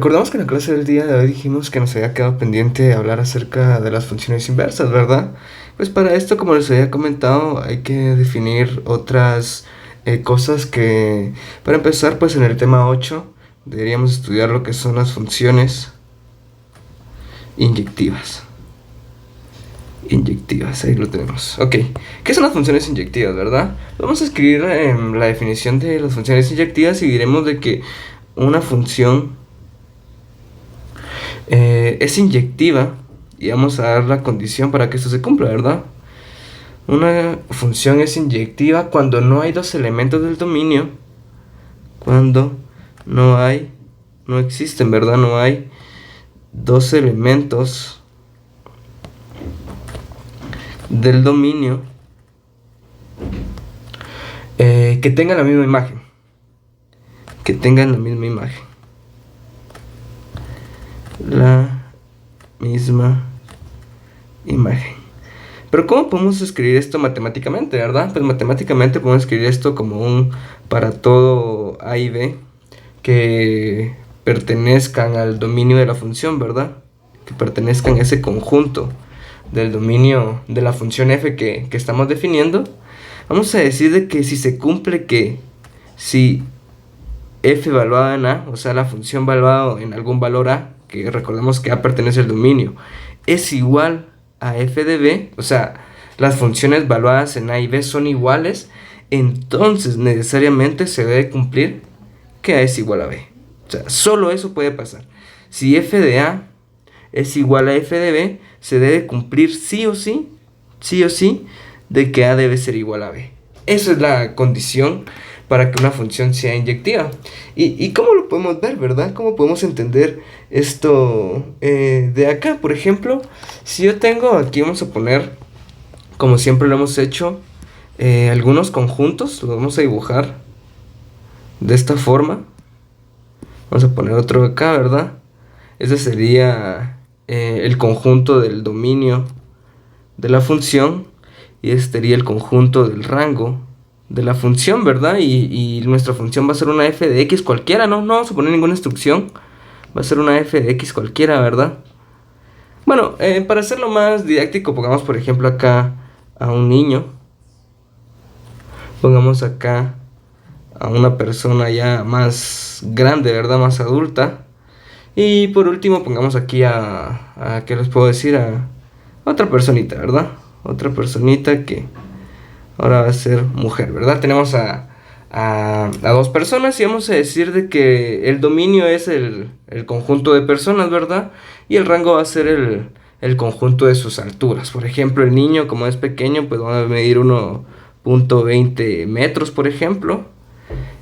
Recordamos que en la clase del día de hoy dijimos que nos había quedado pendiente hablar acerca de las funciones inversas, ¿verdad? Pues para esto, como les había comentado, hay que definir otras cosas que, para empezar, pues en el tema 8 deberíamos estudiar lo que son las funciones inyectivas. Inyectivas, ahí lo tenemos. Ok, ¿qué son las funciones inyectivas, verdad? Vamos a escribir la definición de las funciones inyectivas y diremos de que una función es inyectiva y vamos a dar la condición para que esto se cumpla, ¿verdad? Una función es inyectiva cuando no hay dos elementos del dominio, cuando no existen, ¿verdad? No hay dos elementos del dominio que tengan la misma imagen. Que tengan la misma imagen. La misma imagen. Pero ¿cómo podemos escribir esto matemáticamente, verdad? Pues matemáticamente podemos escribir esto como un para todo A y B que pertenezcan al dominio de la función, ¿verdad? Que pertenezcan a ese conjunto del dominio de la función f que estamos definiendo. Vamos a decir de que si se cumple que si f evaluada en a, o sea la función evaluada en algún valor a, que recordemos que a pertenece al dominio, es igual a f de b, o sea, las funciones evaluadas en a y b son iguales, entonces necesariamente se debe cumplir que a es igual a b. O sea, solo eso puede pasar. Si f de a es igual a f de b, se debe cumplir sí o sí, de que a debe ser igual a b. Esa es la condición para que una función sea inyectiva. ¿Y cómo lo podemos ver, verdad? ¿Cómo podemos entender esto de acá? Por ejemplo, si yo tengo, aquí vamos a poner, como siempre lo hemos hecho, algunos conjuntos, los vamos a dibujar de esta forma. Vamos a poner otro acá, ¿verdad? Ese sería el conjunto del dominio de la función, y este sería el conjunto del rango de la función, ¿verdad? Y nuestra función va a ser una f de x cualquiera, no vamos a poner ninguna instrucción, va a ser una f de x cualquiera, ¿verdad? Bueno, para hacerlo más didáctico, pongamos por ejemplo acá a un niño, pongamos acá a una persona ya más grande, ¿verdad? Más adulta. Y por último pongamos aquí ¿qué les puedo decir? A otra personita, ¿verdad? Otra personita que ahora va a ser mujer, ¿verdad? Tenemos a dos personas y vamos a decir de que el dominio es el conjunto de personas, ¿verdad? Y el rango va a ser el conjunto de sus alturas. Por ejemplo, el niño, como es pequeño, pues va a medir 1.20 metros, por ejemplo.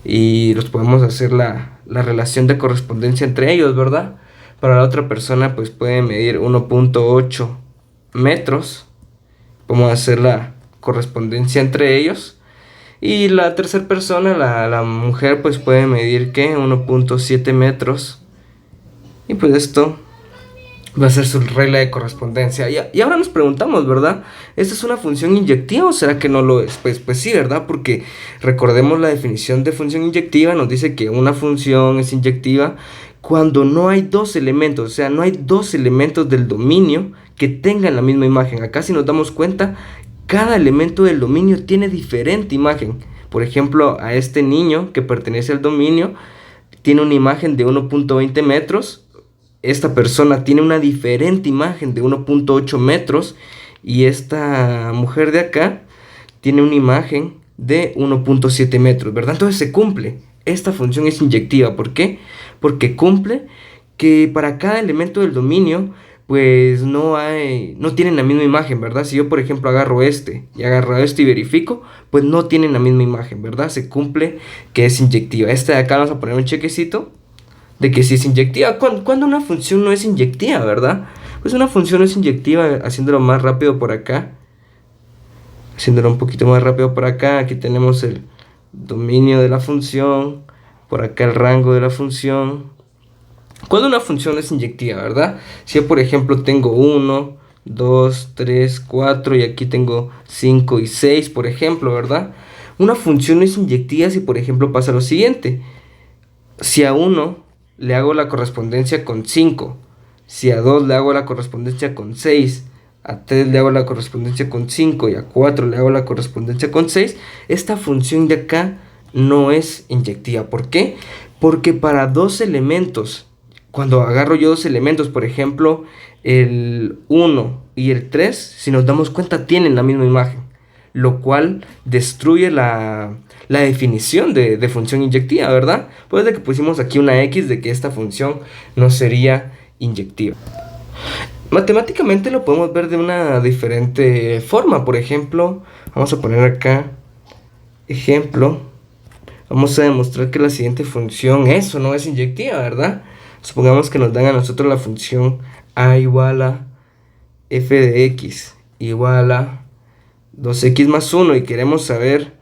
Y los podemos hacer la relación de correspondencia entre ellos, ¿verdad? Para la otra persona, pues puede medir 1.8 metros. Vamos a hacer la correspondencia entre ellos. Y la tercera persona, la mujer, pues puede medir, ¿qué? 1.7 metros. Y pues esto va a ser su regla de correspondencia. Y ahora nos preguntamos, ¿verdad? ¿Esta es una función inyectiva o será que no lo es? Pues sí, ¿verdad? Porque recordemos la definición de función inyectiva. Nos dice que una función es inyectiva cuando no hay dos elementos. O sea, no hay dos elementos del dominio que tengan la misma imagen. Acá si nos damos cuenta, cada elemento del dominio tiene diferente imagen. Por ejemplo, a este niño que pertenece al dominio tiene una imagen de 1.20 metros. Esta persona tiene una diferente imagen de 1.8 metros. Y esta mujer de acá tiene una imagen de 1.7 metros, ¿verdad? Entonces se cumple. Esta función es inyectiva. ¿Por qué? Porque cumple que para cada elemento del dominio pues no tienen la misma imagen, ¿verdad? Si yo, por ejemplo, agarro este y verifico, pues no tienen la misma imagen, ¿verdad? Se cumple que es inyectiva. Este de acá vamos a poner un chequecito de que sí es inyectiva. ¿Cuándo una función no es inyectiva, verdad? Pues una función es inyectiva haciéndolo más rápido por acá. Haciéndolo un poquito más rápido por acá. Aquí tenemos el dominio de la función. Por acá el rango de la función. Cuando una función es inyectiva, ¿verdad? Si yo, por ejemplo, tengo 1, 2, 3, 4 y aquí tengo 5 y 6, por ejemplo, ¿verdad? Una función es inyectiva si, por ejemplo, pasa lo siguiente. Si a 1 le hago la correspondencia con 5, si a 2 le hago la correspondencia con 6, a 3 le hago la correspondencia con 5 y a 4 le hago la correspondencia con 6, esta función de acá no es inyectiva. ¿Por qué? Porque para dos elementos, cuando agarro yo dos elementos, por ejemplo, el 1 y el 3, si nos damos cuenta tienen la misma imagen, lo cual destruye la definición de función inyectiva, ¿verdad? Pues de que pusimos aquí una X de que esta función no sería inyectiva. Matemáticamente lo podemos ver de una diferente forma. Por ejemplo, vamos a poner acá ejemplo. Vamos a demostrar que la siguiente función eso no es inyectiva, ¿verdad? Supongamos que nos dan a nosotros la función a igual a f de x igual a 2x más 1 y queremos saber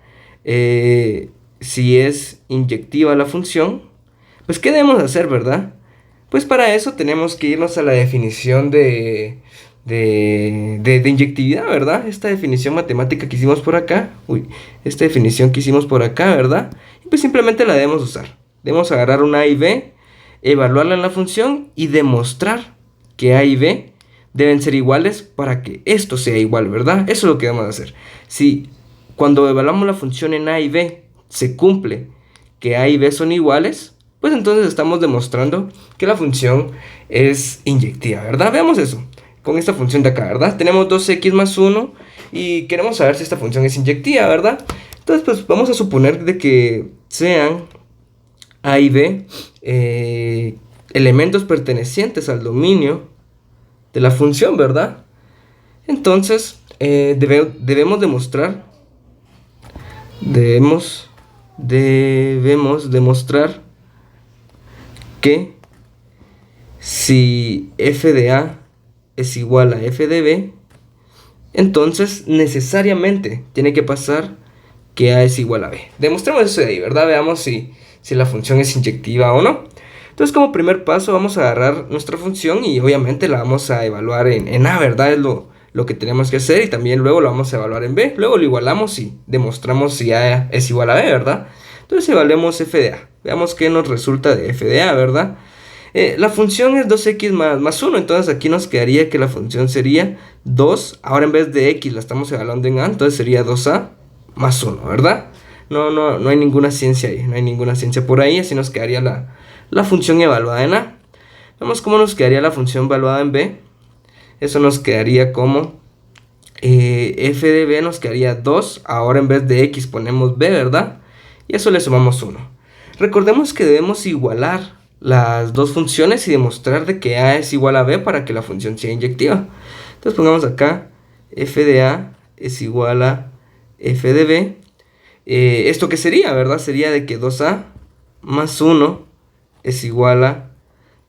si es inyectiva la función. Pues ¿qué debemos hacer, verdad? Pues para eso tenemos que irnos a la definición de inyectividad, ¿verdad? Esta definición matemática que hicimos por acá. Esta definición que hicimos por acá, ¿verdad? Y pues simplemente la debemos usar. Debemos agarrar una A y B, evaluarla en la función y demostrar que A y B deben ser iguales para que esto sea igual, ¿verdad? Eso es lo que debemos hacer. Si cuando evaluamos la función en A y B se cumple que A y B son iguales, pues entonces estamos demostrando que la función es inyectiva, ¿verdad? Veamos eso con esta función de acá, ¿verdad? Tenemos 2x más 1 y queremos saber si esta función es inyectiva, ¿verdad? Entonces, pues vamos a suponer de que sean A y B elementos pertenecientes al dominio de la función, ¿verdad? Entonces, debemos demostrar que si f de A es igual a f de B, entonces necesariamente tiene que pasar que A es igual a B. Demostremos eso de ahí, ¿verdad? Veamos si la función es inyectiva o no. Entonces, como primer paso vamos a agarrar nuestra función y obviamente la vamos a evaluar en A, ¿verdad? Es lo que tenemos que hacer, y también luego lo vamos a evaluar en B. Luego lo igualamos y demostramos si A es igual a B, ¿verdad? Entonces evaluemos f de A. Veamos qué nos resulta de f de A, ¿verdad? La función es 2x más 1, entonces aquí nos quedaría que la función sería 2, ahora en vez de x la estamos evaluando en A, entonces sería 2a más 1, ¿verdad? No hay ninguna ciencia ahí, no hay ninguna ciencia por ahí, así nos quedaría la función evaluada en A. Vemos cómo nos quedaría la función evaluada en B. Eso nos quedaría como f de B nos quedaría 2, ahora en vez de x ponemos b, ¿verdad? Y eso le sumamos 1. Recordemos que debemos igualar las dos funciones y demostrar de que A es igual a B para que la función sea inyectiva. Entonces pongamos acá f de A es igual a f de B. ¿Esto qué sería, verdad? Sería de que 2A más 1 es igual a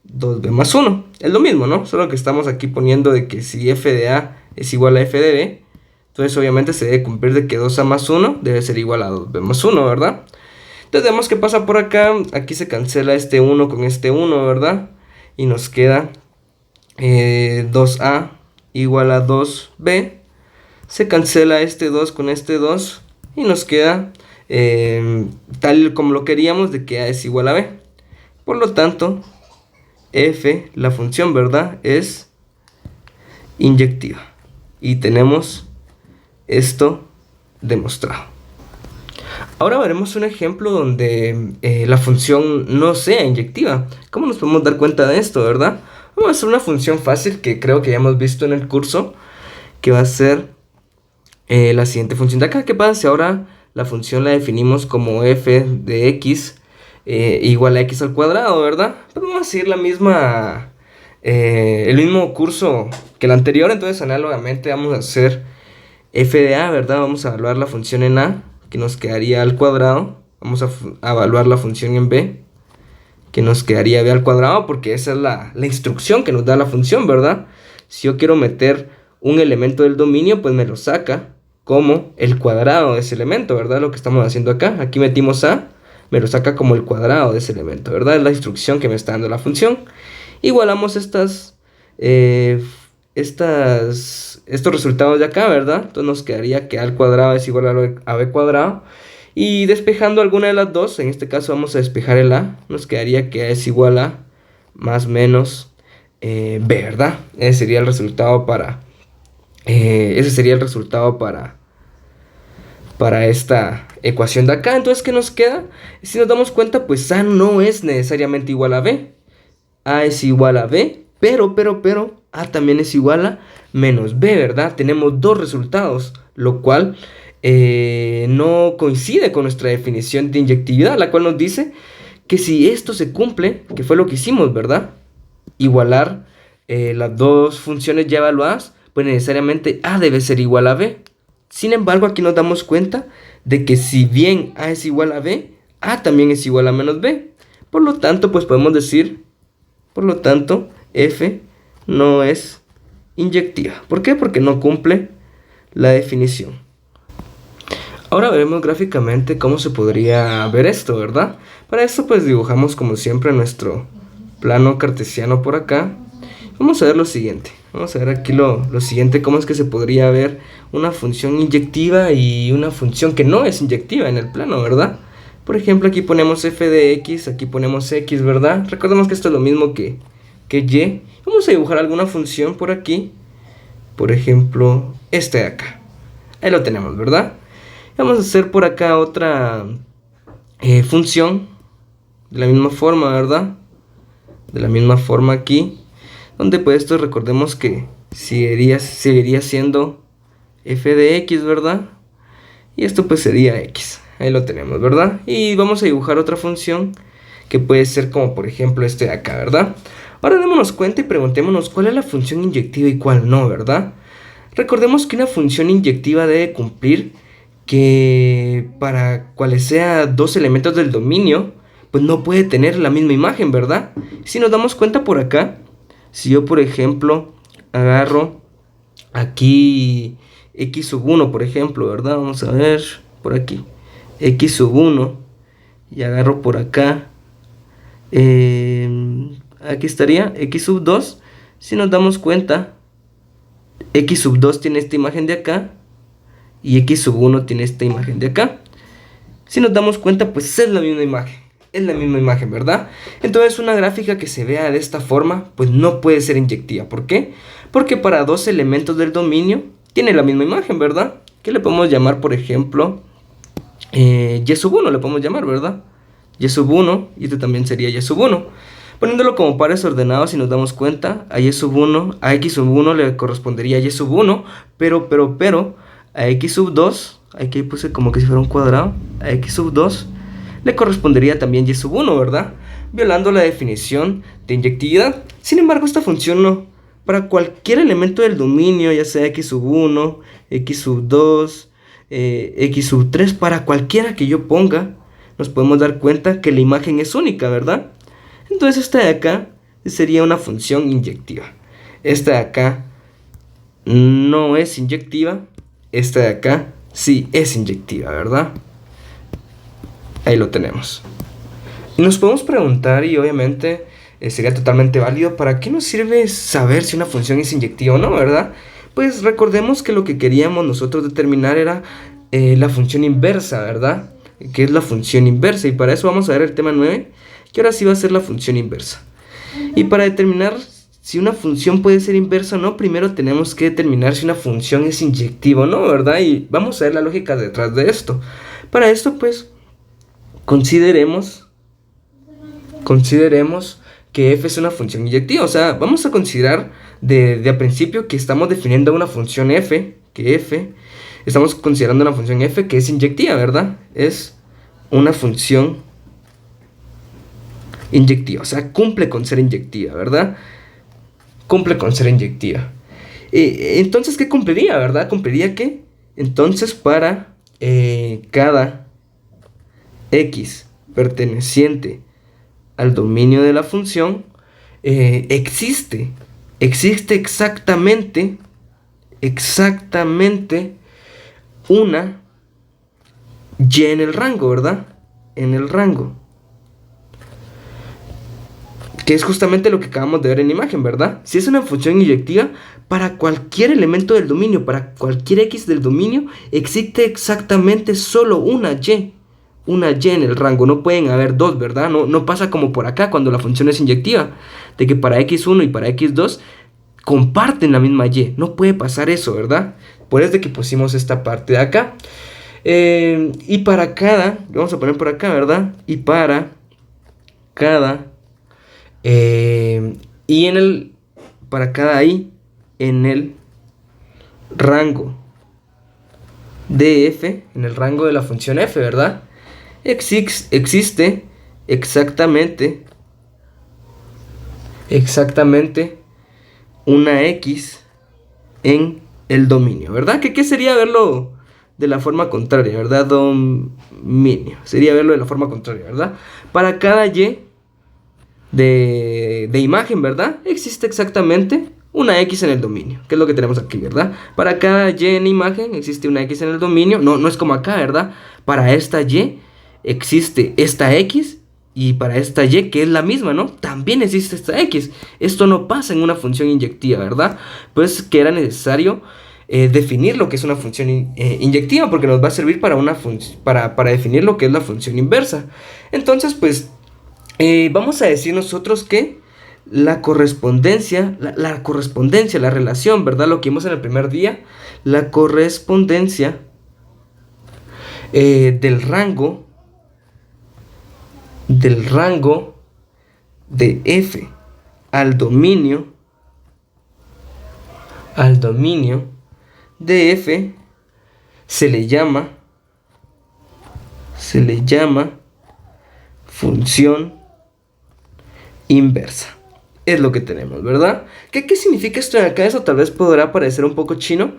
2B más 1. Es lo mismo, ¿no? Solo que estamos aquí poniendo de que si f de A es igual a f de B, entonces obviamente se debe cumplir de que 2A más 1 debe ser igual a 2B más 1, ¿verdad? Entonces vemos que pasa por acá, aquí se cancela este 1 con este 1, ¿verdad? Y nos queda 2A igual a 2B. Se cancela este 2 con este 2 y nos queda tal como lo queríamos, de que A es igual a B. Por lo tanto, f, la función, ¿verdad?, es inyectiva. Y tenemos esto demostrado. Ahora veremos un ejemplo donde la función no sea inyectiva. ¿Cómo nos podemos dar cuenta de esto, verdad? Vamos a hacer una función fácil que creo que ya hemos visto en el curso, que va a ser la siguiente función de acá. ¿Qué pasa si ahora la función la definimos como f de x igual a x al cuadrado, ¿verdad? Pues vamos a seguir el mismo curso que el anterior. Entonces análogamente vamos a hacer f de A, ¿verdad? Vamos a evaluar la función en A, que nos quedaría al cuadrado. Vamos a evaluar la función en B, que nos quedaría b al cuadrado, porque esa es la instrucción que nos da la función, ¿verdad? Si yo quiero meter un elemento del dominio, pues me lo saca como el cuadrado de ese elemento, ¿verdad? Lo que estamos haciendo acá. Aquí metimos A, me lo saca como el cuadrado de ese elemento, ¿verdad? Es la instrucción que me está dando la función. Igualamos estos resultados de acá, ¿verdad? Entonces nos quedaría que A al cuadrado es igual a B cuadrado. Y despejando alguna de las dos, en este caso vamos a despejar el A, nos quedaría que A es igual a más menos b, ¿verdad? Ese sería el resultado para esta ecuación de acá. Entonces, ¿qué nos queda? Si nos damos cuenta, pues A no es necesariamente igual a B. A es igual a B, pero A también es igual a menos B, ¿verdad? Tenemos dos resultados, lo cual no coincide con nuestra definición de inyectividad, la cual nos dice que si esto se cumple, que fue lo que hicimos, ¿verdad? Igualar las dos funciones ya evaluadas, pues necesariamente A debe ser igual a B. Sin embargo, aquí nos damos cuenta de que si bien A es igual a B, A también es igual a menos B. Por lo tanto, pues podemos decir, F no es inyectiva. ¿Por qué? Porque no cumple la definición. Ahora veremos gráficamente cómo se podría ver esto, ¿verdad? Para esto pues dibujamos como siempre nuestro plano cartesiano por acá. Vamos a ver lo siguiente. Vamos a ver aquí lo siguiente, cómo es que se podría ver una función inyectiva y una función que no es inyectiva en el plano, ¿verdad? Por ejemplo, aquí ponemos f de x, aquí ponemos x, ¿verdad? Recordemos que esto es lo mismo que y. Vamos a dibujar alguna función por aquí. Por ejemplo, este de acá. Ahí lo tenemos, ¿verdad? Vamos a hacer por acá otra función de la misma forma, ¿verdad? De la misma forma aquí, donde pues esto recordemos que seguiría siendo f de x, ¿verdad? Y esto pues sería x. Ahí lo tenemos, ¿verdad? Y vamos a dibujar otra función que puede ser como por ejemplo este de acá, ¿verdad? Ahora démonos cuenta y preguntémonos cuál es la función inyectiva y cuál no, ¿verdad? Recordemos que una función inyectiva debe cumplir que para cuales sea dos elementos del dominio, pues no puede tener la misma imagen, ¿verdad? Si nos damos cuenta por acá, si yo por ejemplo agarro aquí x sub 1, por ejemplo, ¿verdad? Vamos a ver por aquí, x sub 1, y agarro por acá, aquí estaría x sub 2, si nos damos cuenta, x sub 2 tiene esta imagen de acá, y x sub 1 tiene esta imagen de acá. Si nos damos cuenta, pues es la misma imagen. Es la misma imagen, ¿verdad? Entonces una gráfica que se vea de esta forma, pues no puede ser inyectiva. ¿Por qué? Porque para dos elementos del dominio tiene la misma imagen, ¿verdad? Que le podemos llamar, por ejemplo, y sub 1 le podemos llamar, ¿verdad? Y sub 1, y este también sería y sub 1. Poniéndolo como pares ordenados, si nos damos cuenta, a y sub 1, a x sub 1 le correspondería y sub 1, pero a x sub 2, aquí puse como que si fuera un cuadrado, a x sub 2 le correspondería también y sub 1, ¿verdad? Violando la definición de inyectividad. Sin embargo, esta función no. Para cualquier elemento del dominio, ya sea x sub 1, x sub 2, x sub 3, para cualquiera que yo ponga, nos podemos dar cuenta que la imagen es única, ¿verdad? Entonces esta de acá sería una función inyectiva. Esta de acá no es inyectiva. Esta de acá sí es inyectiva, ¿verdad? Ahí lo tenemos. Y nos podemos preguntar, y obviamente sería totalmente válido, ¿para qué nos sirve saber si una función es inyectiva o no, verdad? Pues recordemos que lo que queríamos nosotros determinar era la función inversa, ¿verdad? Que es la función inversa, y para eso vamos a ver el tema 9, que ahora sí va a ser la función inversa. Y para determinar si una función puede ser inversa o no, primero tenemos que determinar si una función es inyectiva o no, ¿verdad? Y vamos a ver la lógica detrás de esto. Para esto, pues, consideremos que f es una función inyectiva. O sea, vamos a considerar de a principio que estamos definiendo una función f, estamos considerando una función f que es inyectiva, ¿verdad? Es una función inyectiva, o sea, cumple con ser inyectiva, ¿verdad? Cumple con ser inyectiva. Entonces, ¿qué cumpliría, verdad? ¿Cumpliría qué? Entonces, para cada x perteneciente al dominio de la función, existe exactamente una y en el rango, ¿verdad? En el rango. Que es justamente lo que acabamos de ver en la imagen, ¿verdad? Si es una función inyectiva, para cualquier elemento del dominio, para cualquier x del dominio, existe exactamente solo una y una y en el rango, no pueden haber dos, ¿verdad? No pasa como por acá cuando la función es inyectiva, de que para x1 y para x2 comparten la misma y. No puede pasar eso, ¿verdad? Por eso de que pusimos esta parte de acá. Y para cada, vamos a poner por acá, ¿verdad? Y para cada y en el, para cada i en el rango de f, en el rango de la función f, ¿verdad? Existe exactamente una x en el dominio, ¿verdad? ¿Qué sería verlo de la forma contraria, ¿verdad? Dominio, sería verlo de la forma contraria, ¿verdad? Para cada y de imagen, ¿verdad? Existe exactamente una x en el dominio, que es lo que tenemos aquí, ¿verdad? Para cada y en imagen existe una x en el dominio, no es como acá, ¿verdad? Para esta y existe esta x, y para esta y, que es la misma, ¿no? También existe esta x. Esto no pasa en una función inyectiva, ¿verdad? Pues que era necesario definir lo que es una función inyectiva, porque nos va a servir para definir lo que es la función inversa. Entonces, pues, vamos a decir nosotros que la correspondencia, la relación, ¿verdad? Lo que vimos en el primer día, la correspondencia del rango de f al dominio de f se le llama función inversa. Es lo que tenemos, ¿verdad? ¿Qué significa esto de acá? Eso tal vez podrá parecer un poco chino,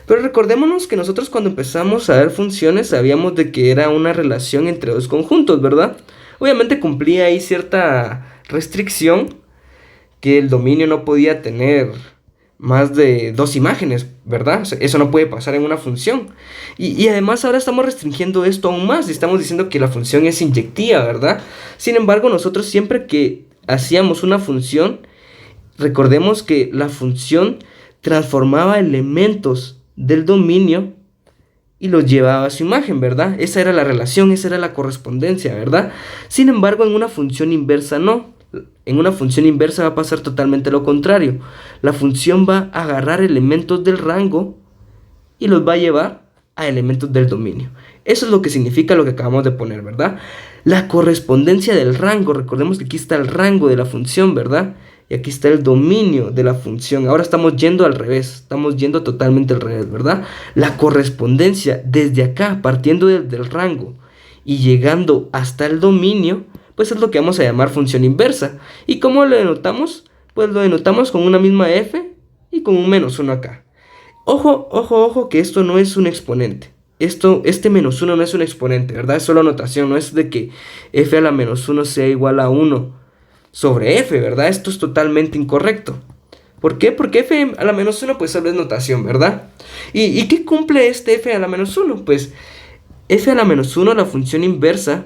pero recordémonos que nosotros cuando empezamos a ver funciones sabíamos de que era una relación entre dos conjuntos, ¿verdad? Obviamente cumplía ahí cierta restricción, que el dominio no podía tener más de dos imágenes, ¿verdad? O sea, eso no puede pasar en una función. Y además ahora estamos restringiendo esto aún más y estamos diciendo que la función es inyectiva, ¿verdad? Sin embargo, nosotros siempre que hacíamos una función, recordemos que la función transformaba elementos del dominio y los llevaba a su imagen, ¿verdad? Esa era la relación, esa era la correspondencia, ¿verdad? Sin embargo, en una función inversa no. En una función inversa va a pasar totalmente lo contrario. La función va a agarrar elementos del rango y los va a llevar a elementos del dominio. Eso es lo que significa lo que acabamos de poner, ¿verdad? La correspondencia del rango. Recordemos que aquí está el rango de la función, ¿verdad? Y aquí está el dominio de la función. Ahora estamos yendo al revés. Estamos yendo totalmente al revés, ¿verdad? La correspondencia desde acá, partiendo del rango y llegando hasta el dominio, pues es lo que vamos a llamar función inversa. ¿Y cómo lo denotamos? Pues lo denotamos con una misma f y con un menos 1 acá. Ojo, que esto no es un exponente. Este menos 1 no es un exponente, ¿verdad? Es solo notación, no es de que f a la menos 1 sea igual a 1 sobre f, ¿verdad? Esto es totalmente incorrecto. ¿Por qué? Porque f a la menos 1 pues solo es notación, ¿verdad? ¿Y qué cumple este f a la menos 1? Pues f a la menos 1, la función inversa,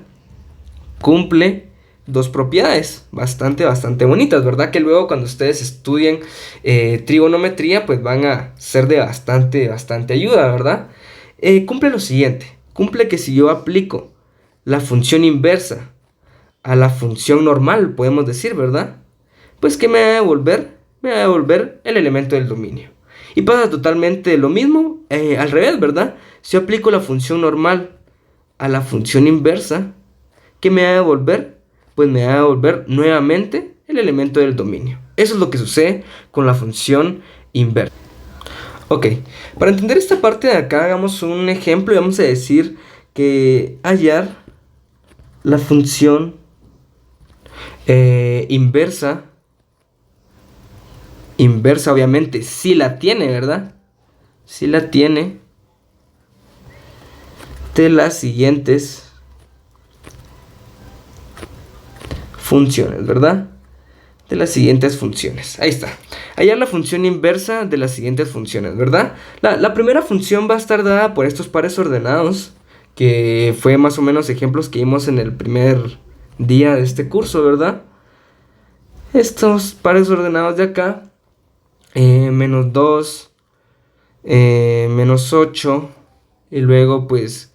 cumple dos propiedades bastante bonitas, ¿verdad? Que luego cuando ustedes estudien trigonometría, pues van a ser de bastante ayuda, ¿verdad? Cumple lo siguiente. Cumple que si yo aplico la función inversa a la función normal, podemos decir, ¿verdad? Pues que me va a devolver el elemento del dominio. Y pasa totalmente lo mismo al revés, ¿verdad? Si yo aplico la función normal a la función inversa, ¿qué me va a devolver? Pues me va a devolver nuevamente el elemento del dominio. Eso es lo que sucede con la función inversa. Ok, para entender esta parte de acá, hagamos un ejemplo y vamos a decir que hallar la función inversa obviamente sí la tiene, ¿verdad? Sí la tiene de las siguientes funciones, ¿verdad? De las siguientes funciones. Ahí está. Hallar la función inversa de las siguientes funciones, ¿verdad? La primera función va a estar dada por estos pares ordenados, que fue más o menos ejemplos que vimos en el primer día de este curso, ¿verdad? Estos pares ordenados de acá, menos 2, menos 8, y luego pues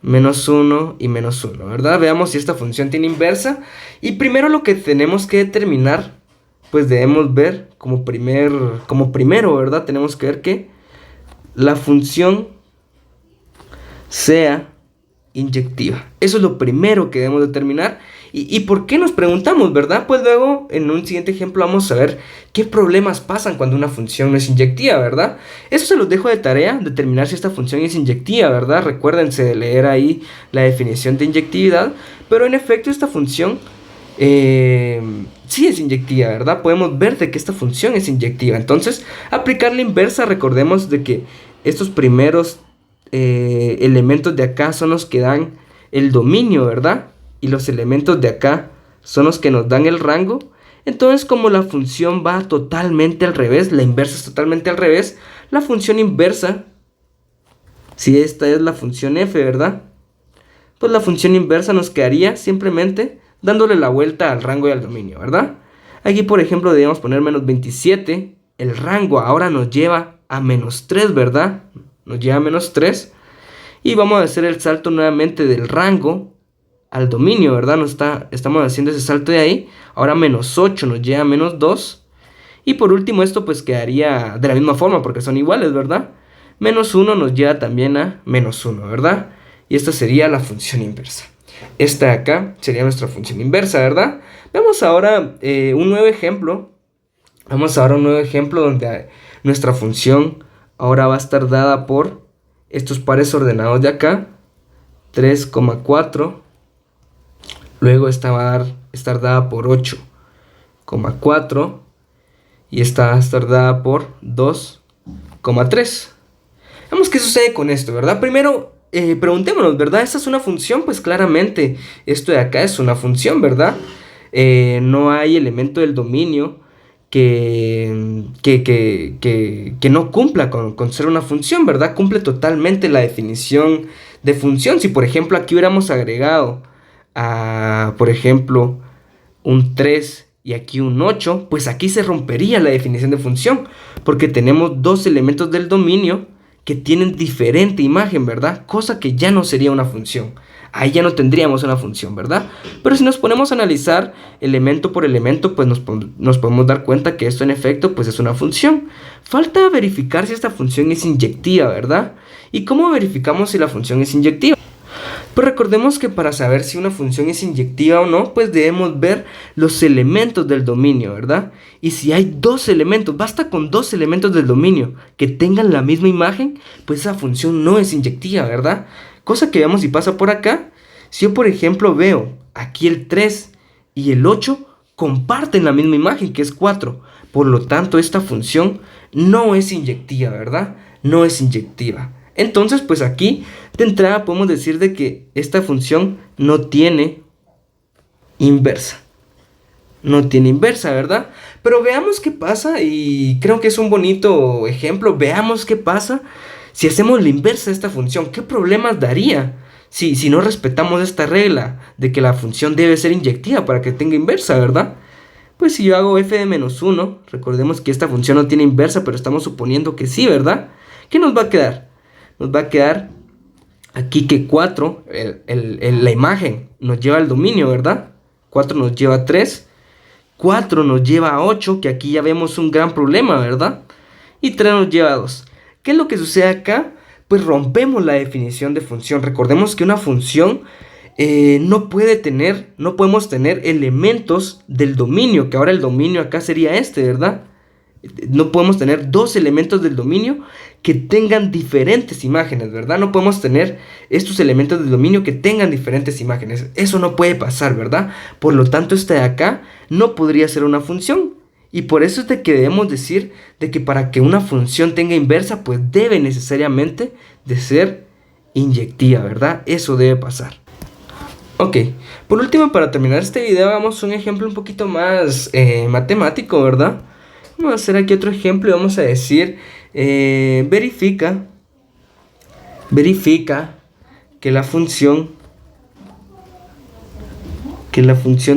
menos 1 y menos 1, ¿verdad? Veamos si esta función tiene inversa. Y primero lo que tenemos que determinar, pues debemos ver como primero, ¿verdad? Tenemos que ver que la función sea inyectiva. Eso es lo primero que debemos determinar. ¿Y por qué nos preguntamos, verdad? Pues luego en un siguiente ejemplo vamos a ver qué problemas pasan cuando una función no es inyectiva, ¿verdad? Eso se los dejo de tarea, determinar si esta función es inyectiva, ¿verdad? Recuérdense de leer ahí la definición de inyectividad. Pero en efecto esta función sí es inyectiva, ¿verdad? Podemos ver de que esta función es inyectiva. Entonces, aplicar la inversa, recordemos de que estos primeros elementos de acá son los que dan el dominio, ¿verdad? Y los elementos de acá son los que nos dan el rango. Entonces, como la función va totalmente al revés, la inversa es totalmente al revés, la función inversa, si esta es la función f, ¿verdad? Pues la función inversa nos quedaría simplemente dándole la vuelta al rango y al dominio, ¿verdad? Aquí, por ejemplo, debemos poner menos 27. El rango ahora nos lleva a menos 3, ¿verdad? Nos lleva a menos 3. Y vamos a hacer el salto nuevamente del rango al dominio, ¿verdad? Estamos haciendo ese salto de ahí. Ahora menos 8 nos lleva a menos 2. Y por último esto pues quedaría de la misma forma porque son iguales, ¿verdad? Menos 1 nos lleva también a menos 1, ¿verdad? Y esta sería la función inversa. Esta de acá sería nuestra función inversa, ¿verdad? Vemos ahora un nuevo ejemplo. Vamos ahora a un nuevo ejemplo donde nuestra función ahora va a estar dada por estos pares ordenados de acá. 3,4. Luego esta va a estar dada por 8,4. Y esta va a estar dada por 2,3. Vamos qué sucede con esto, ¿verdad? Primero, preguntémonos, ¿verdad? ¿Esta es una función? Pues claramente esto de acá es una función, ¿verdad? No hay elemento del dominio que no cumpla con ser una función, ¿verdad? Cumple totalmente la definición de función. Si por ejemplo aquí hubiéramos agregado por ejemplo un 3 y aquí un 8, pues aquí se rompería la definición de función, porque tenemos dos elementos del dominio que tienen diferente imagen, ¿verdad? Cosa que ya no sería una función. Ahí ya no tendríamos una función, ¿verdad? Pero si nos ponemos a analizar elemento por elemento, pues nos podemos dar cuenta que esto en efecto pues es una función. Falta verificar si esta función es inyectiva, ¿verdad? ¿Y cómo verificamos si la función es inyectiva? Pues recordemos que para saber si una función es inyectiva o no, pues debemos ver los elementos del dominio, ¿verdad? Y si hay dos elementos, basta con dos elementos del dominio que tengan la misma imagen, pues esa función no es inyectiva, ¿verdad? Cosa que veamos si pasa por acá. Si yo por ejemplo veo aquí el 3 y el 8 comparten la misma imagen que es 4. Por lo tanto esta función no es inyectiva, ¿verdad? No es inyectiva. Entonces pues aquí de entrada podemos decir de que esta función no tiene inversa. No tiene inversa, ¿verdad? Pero veamos qué pasa y creo que es un bonito ejemplo. Veamos qué pasa si hacemos la inversa de esta función. ¿Qué problemas daría si no respetamos esta regla de que la función debe ser inyectiva para que tenga inversa, ¿verdad? Pues si yo hago f de menos 1, recordemos que esta función no tiene inversa, pero estamos suponiendo que sí, ¿verdad? ¿Qué nos va a quedar? Nos va a quedar aquí que 4, la imagen, nos lleva al dominio, ¿verdad? 4 nos lleva a 3. 4 nos lleva a 8, que aquí ya vemos un gran problema, ¿verdad? Y 3 nos lleva a 2. ¿Qué es lo que sucede acá? Pues rompemos la definición de función. Recordemos que una función no podemos tener elementos del dominio, que ahora el dominio acá sería este, ¿verdad? No podemos tener dos elementos del dominio que tengan diferentes imágenes, ¿verdad? No podemos tener estos elementos del dominio que tengan diferentes imágenes. Eso no puede pasar, ¿verdad? Por lo tanto, esta de acá no podría ser una función. Y por eso es de que debemos decir de que para que una función tenga inversa, pues debe necesariamente de ser inyectiva, ¿verdad? Eso debe pasar. Ok, por último, para terminar este video, hagamos un ejemplo un poquito más matemático, ¿verdad? Vamos a hacer aquí otro ejemplo y vamos a decir, verifica que la función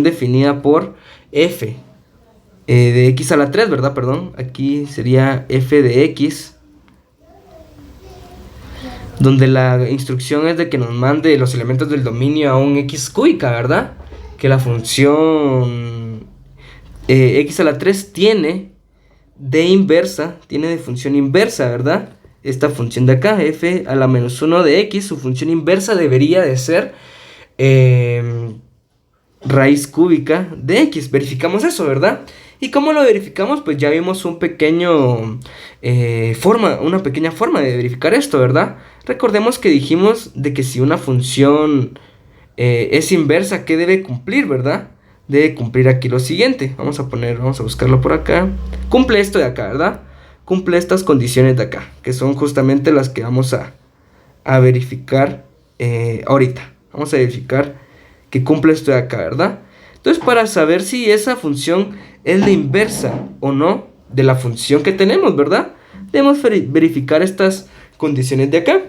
definida por f de x a la 3, ¿verdad? Perdón, aquí sería f de x donde la instrucción es de que nos mande los elementos del dominio a un x cúbica, ¿verdad? Que la función x a la 3 tiene de función inversa, ¿verdad? Esta función de acá, f a la menos 1 de x, su función inversa debería de ser raíz cúbica de x. Verificamos eso, ¿verdad? ¿Y cómo lo verificamos? Pues ya vimos una pequeña forma de verificar esto, ¿verdad? Recordemos que dijimos de que si una función es inversa, ¿qué debe cumplir, verdad? Debe cumplir aquí lo siguiente. Vamos a buscarlo por acá. Cumple esto de acá, ¿verdad? Cumple estas condiciones de acá, que son justamente las que vamos a verificar ahorita. Vamos a verificar que cumple esto de acá, ¿verdad? Entonces, para saber si esa función es la inversa o no de la función que tenemos, ¿verdad? Debemos verificar estas condiciones de acá.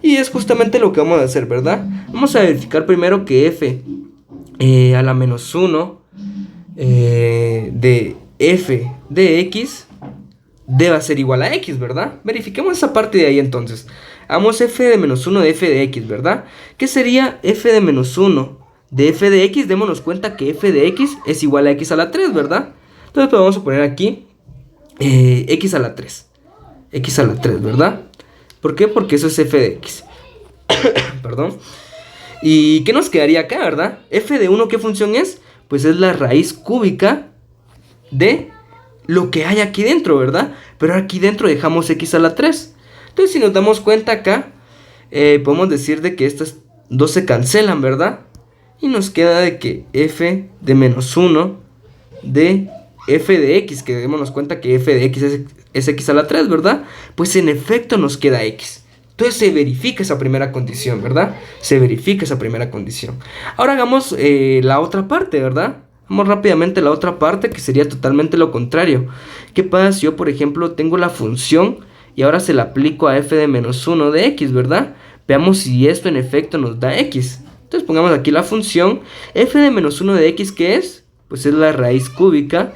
Y es justamente lo que vamos a hacer, ¿verdad? Vamos a verificar primero que f a la menos 1 de f de x deba ser igual a x, ¿verdad? Verifiquemos esa parte de ahí entonces. Hagamos f de menos 1 de f de x, ¿verdad? ¿Qué sería f de menos 1 de f de x? Démonos cuenta que f de x es igual a x a la 3, ¿verdad? Entonces pues vamos a poner aquí x a la 3. X a la 3, ¿verdad? ¿Por qué? Porque eso es f de x. Perdón. ¿Y qué nos quedaría acá, verdad? F de 1, ¿qué función es? Pues es la raíz cúbica de lo que hay aquí dentro, ¿verdad? Pero aquí dentro dejamos x a la 3. Entonces, si nos damos cuenta acá, podemos decir de que estas dos se cancelan, ¿verdad? Y nos queda de que f de menos 1 de f de x, que démonos cuenta que f de x es x a la 3, ¿verdad? Pues en efecto nos queda x. Entonces se verifica esa primera condición, ¿verdad? Se verifica esa primera condición. Ahora hagamos la otra parte, ¿verdad? Vamos rápidamente a la otra parte, que sería totalmente lo contrario. ¿Qué pasa si yo, por ejemplo, tengo la función y ahora se la aplico a f de menos 1 de x, ¿verdad? Veamos si esto en efecto nos da x. Entonces pongamos aquí la función f de menos 1 de x, ¿qué es? Pues es la raíz cúbica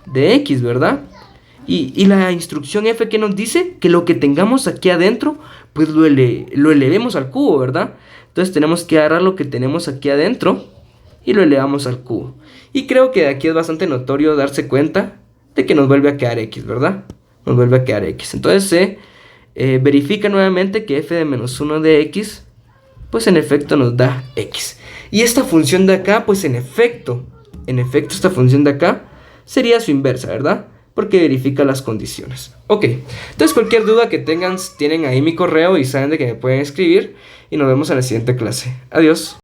de x, ¿verdad? Y la instrucción f, ¿qué nos dice? Que lo que tengamos aquí adentro, pues lo elevemos al cubo, ¿verdad? Entonces tenemos que agarrar lo que tenemos aquí adentro y lo elevamos al cubo. Y creo que de aquí es bastante notorio darse cuenta de que nos vuelve a quedar x, ¿verdad? Nos vuelve a quedar x. Entonces se verifica nuevamente que f de menos 1 de x, pues en efecto nos da x. Y esta función de acá, pues en efecto esta función de acá sería su inversa, ¿verdad? Porque verifica las condiciones. Ok, entonces cualquier duda que tengan, tienen ahí mi correo y saben de que me pueden escribir. Y nos vemos en la siguiente clase. Adiós.